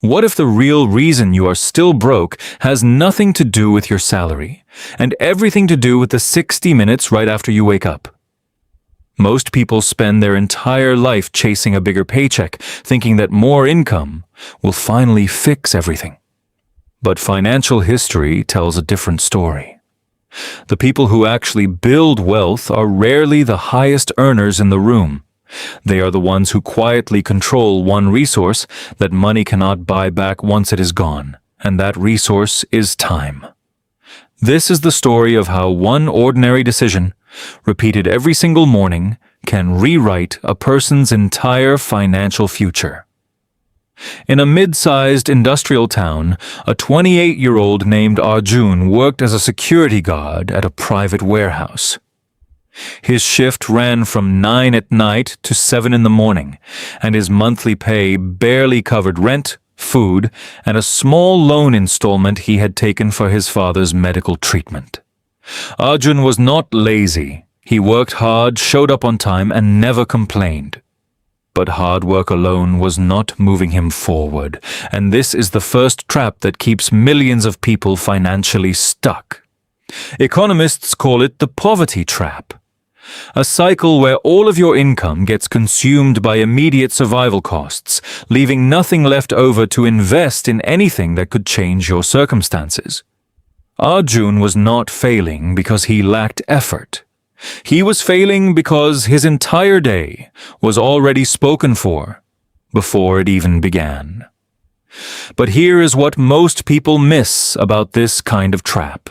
What if the real reason you are still broke has nothing to do with your salary, and everything to do with the 60 minutes right after you wake up? Most people spend their entire life chasing a bigger paycheck, thinking that more income will finally fix everything. But financial history tells a different story. The people who actually build wealth are rarely the highest earners in the room. They are the ones who quietly control one resource that money cannot buy back once it is gone, and that resource is time. This is the story of how one ordinary decision, repeated every single morning, can rewrite a person's entire financial future. In a mid-sized industrial town, a 28-year-old named Arjun worked as a security guard at a private warehouse. His shift ran from 9 at night to 7 in the morning, and his monthly pay barely covered rent, food, and a small loan installment he had taken for his father's medical treatment. Arjun was not lazy. He worked hard, showed up on time, and never complained. But hard work alone was not moving him forward, and this is the first trap that keeps millions of people financially stuck. Economists call it the poverty trap. A cycle where all of your income gets consumed by immediate survival costs, leaving nothing left over to invest in anything that could change your circumstances. Arjun was not failing because he lacked effort. He was failing because his entire day was already spoken for before it even began. But here is what most people miss about this kind of trap.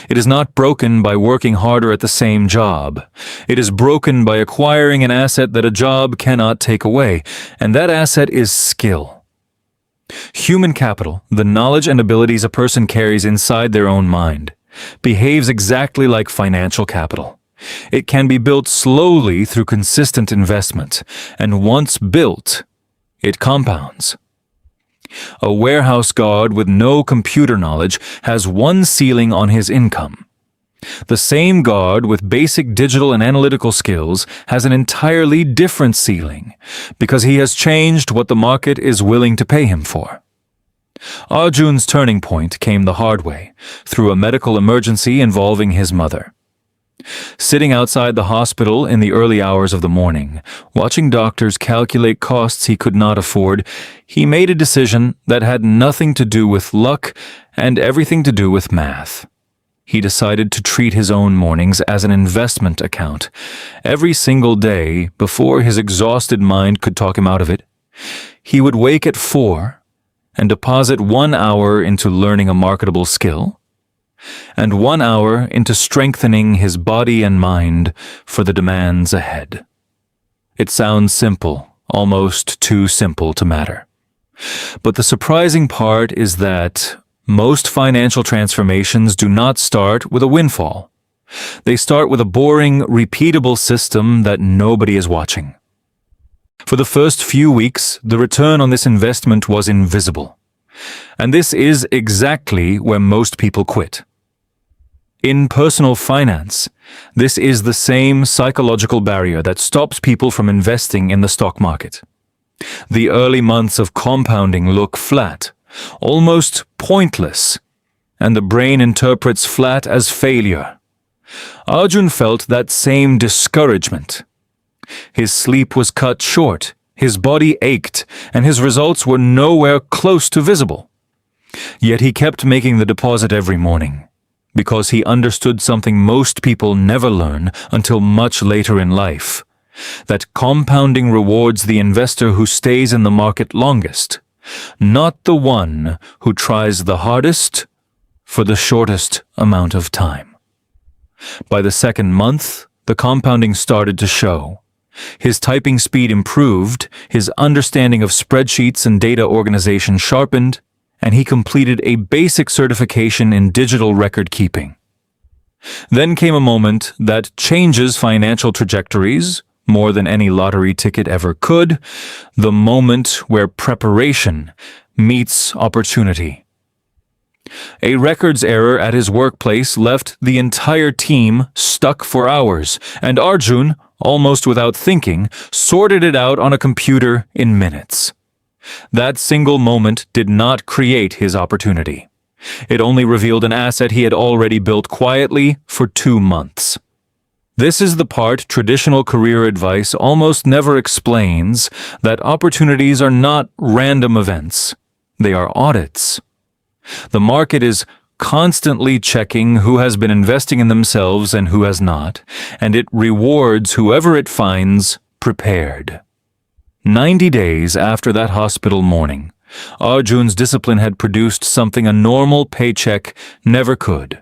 It is not broken by working harder at the same job. It is broken by acquiring an asset that a job cannot take away, and that asset is skill. Human capital, the knowledge and abilities a person carries inside their own mind, behaves exactly like financial capital. It can be built slowly through consistent investment, and once built, it compounds. A warehouse guard with no computer knowledge has one ceiling on his income. The same guard with basic digital and analytical skills has an entirely different ceiling because he has changed what the market is willing to pay him for. Arjun's turning point came the hard way, through a medical emergency involving his mother. Sitting outside the hospital in the early hours of the morning, watching doctors calculate costs he could not afford, he made a decision that had nothing to do with luck and everything to do with math. He decided to treat his own mornings as an investment account. Every single day, before his exhausted mind could talk him out of it, he would wake at 4 and deposit 1 hour into learning a marketable skill, and 1 hour into strengthening his body and mind for the demands ahead. It sounds simple, almost too simple to matter. But the surprising part is that most financial transformations do not start with a windfall. They start with a boring, repeatable system that nobody is watching. For the first few weeks, the return on this investment was invisible. And this is exactly where most people quit. In personal finance, this is the same psychological barrier that stops people from investing in the stock market. The early months of compounding look flat, almost pointless, and the brain interprets flat as failure. Arjun felt that same discouragement. His sleep was cut short, his body ached, and his results were nowhere close to visible. Yet he kept making the deposit every morning, because he understood something most people never learn until much later in life, that compounding rewards the investor who stays in the market longest, not the one who tries the hardest for the shortest amount of time. By the second month, the compounding started to show. His typing speed improved, his understanding of spreadsheets and data organization sharpened, and he completed a basic certification in digital record keeping. Then came a moment that changes financial trajectories more than any lottery ticket ever could, the moment where preparation meets opportunity. A records error at his workplace left the entire team stuck for hours, and Arjun, almost without thinking, sorted it out on a computer in minutes. That single moment did not create his opportunity. It only revealed an asset he had already built quietly for 2 months. This is the part traditional career advice almost never explains, that opportunities are not random events. They are audits. The market is constantly checking who has been investing in themselves and who has not, and it rewards whoever it finds prepared. 90 days after that hospital morning, Arjun's discipline had produced something a normal paycheck never could.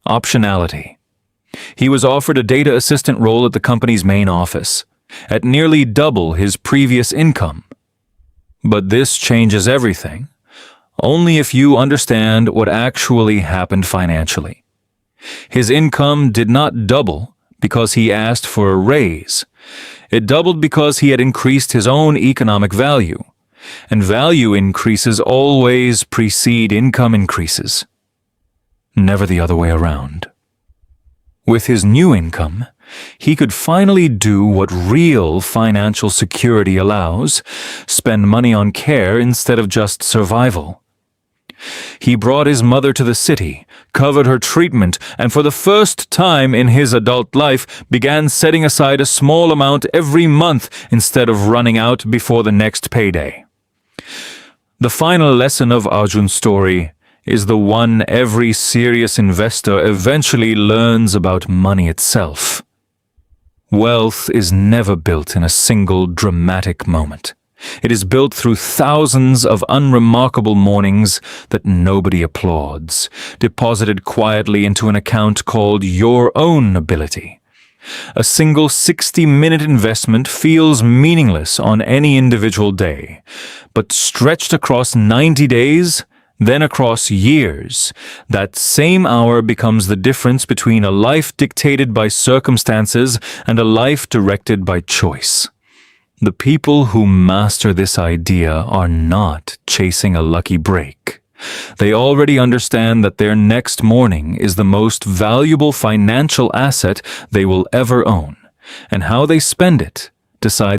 Optionality. He was offered a data assistant role at the company's main office, at nearly double his previous income. But this changes everything, only if you understand what actually happened financially. His income did not double because he asked for a raise. It doubled because he had increased his own economic value, and value increases always precede income increases. Never the other way around. With his new income, he could finally do what real financial security allows: spend money on care instead of just survival. He brought his mother to the city, covered her treatment, and for the first time in his adult life began setting aside a small amount every month instead of running out before the next payday. The final lesson of Arjun's story is the one every serious investor eventually learns about money itself. Wealth is never built in a single dramatic moment. It is built through thousands of unremarkable mornings that nobody applauds, deposited quietly into an account called your own ability. A single 60-minute investment feels meaningless on any individual day, but stretched across 90 days, then across years, that same hour becomes the difference between a life dictated by circumstances and a life directed by choice. The people who master this idea are not chasing a lucky break. They already understand that their next morning is the most valuable financial asset they will ever own, and how they spend it decides